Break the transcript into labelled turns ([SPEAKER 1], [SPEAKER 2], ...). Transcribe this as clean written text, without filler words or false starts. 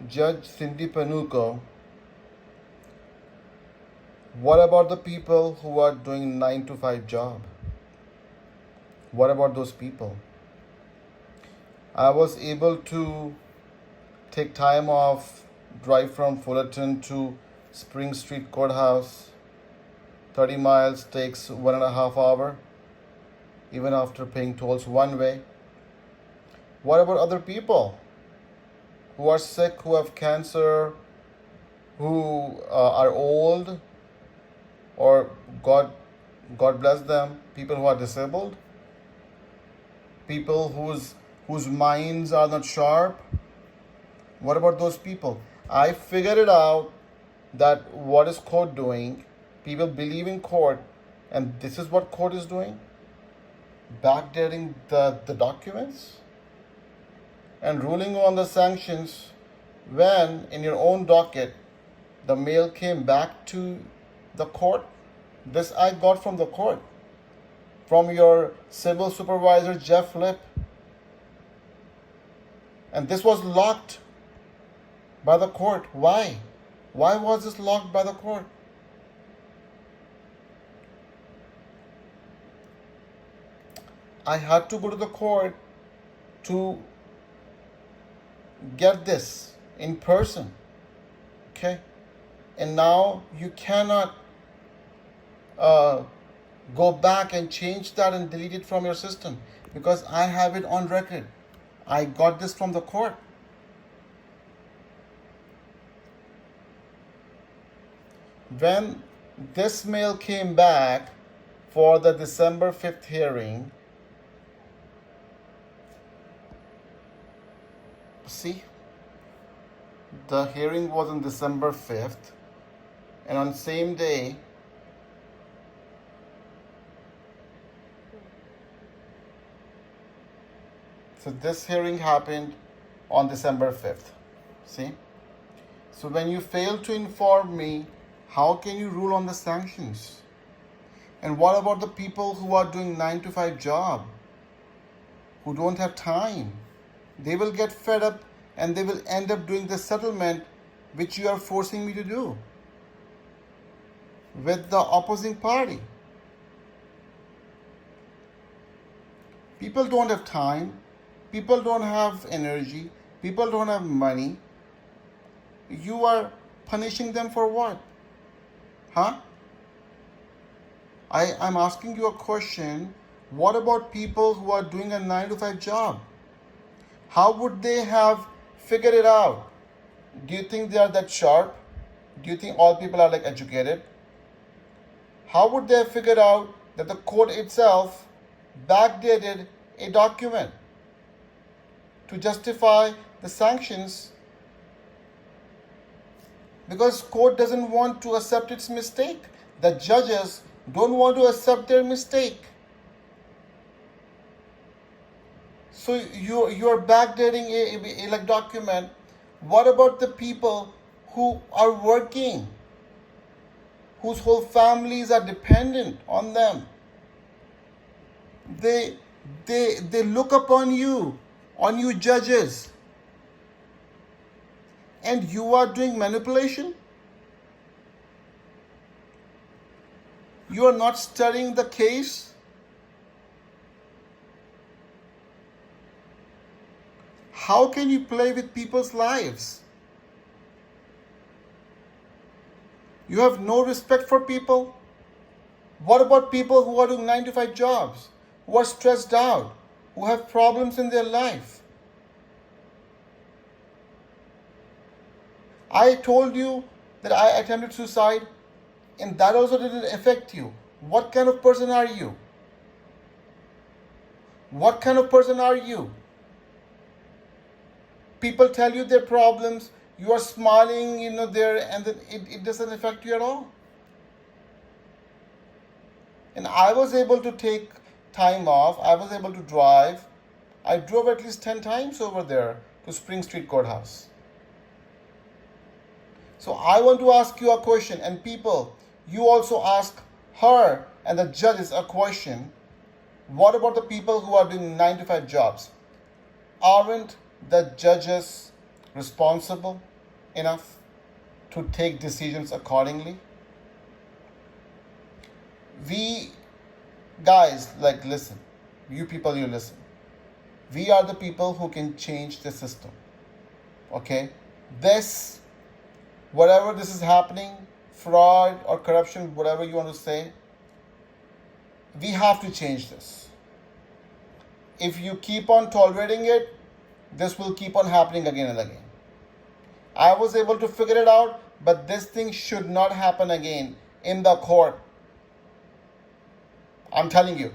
[SPEAKER 1] Judge Cindy Panuco, what about the people who are doing 9 to 5 job? What about those people? I was able to take time off, drive from Fullerton to Street Courthouse. 30 miles takes 1.5 hours, even after paying tolls one way. What about other people who are sick, who have cancer, who are old, or God bless them, people who are disabled, people whose minds are not sharp? What about those people? I figured it out that what is court doing? People believe in court, and this is what court is doing: backdating the documents and ruling on the sanctions when in your own docket the mail came back to the court. This I got from the court, from your civil supervisor Jeff Lip, and this was locked by the court. Why was this locked by the court? I had to go to the court to get this in person. Okay? And now you cannot go back and change that and delete it from your system, because I have it on record. I got this from the court. When this mail came back for the December 5th hearing, see, the hearing was on December 5th, and on same day, so this hearing happened on December 5th. See? So when you fail to inform me, how can you rule on the sanctions? And what about the people who are doing 9 to 5 job, who don't have time? They will get fed up and they will end up doing the settlement which you are forcing me to do with the opposing party. People don't have time. People don't have energy. People don't have money. You are punishing them for what? Huh? I'm asking you a question. What about people who are doing a 9 to 5 job? How would they have figured it out? Do you think they are that sharp? Do you think all people are like educated? How would they have figured out that the court itself backdated a document to justify the sanctions? Because court doesn't want to accept its mistake. The judges don't want to accept their mistake. So you're backdating a like document. What about the people who are working, whose whole families are dependent on them? They look upon you judges, and you are doing manipulation. You are not studying the case. How can you play with people's lives? You have no respect for people. What about people who are doing 9 to 5 jobs, who are stressed out, who have problems in their life? I told you that I attempted suicide, and that also didn't affect you. What kind of person are you? What kind of person are you? People tell you their problems, you are smiling, there, and then it doesn't affect you at all. And I was able to take time off. I was able to drive. I drove at least 10 times over there to Street Courthouse. So I want to ask you a question, and people, you also ask her and the judges a question. What about the people who are doing 9 to 5 jobs? Aren't the judges responsible? enough to take decisions accordingly. We guys, like, listen, you people, you listen. We are the people who can change the system. Okay? This, whatever this is happening, fraud or corruption, whatever you want to say, we have to change this. If you keep on tolerating it, this will keep on happening again and again. I was able to figure it out, but this thing should not happen again in the court. I'm telling you.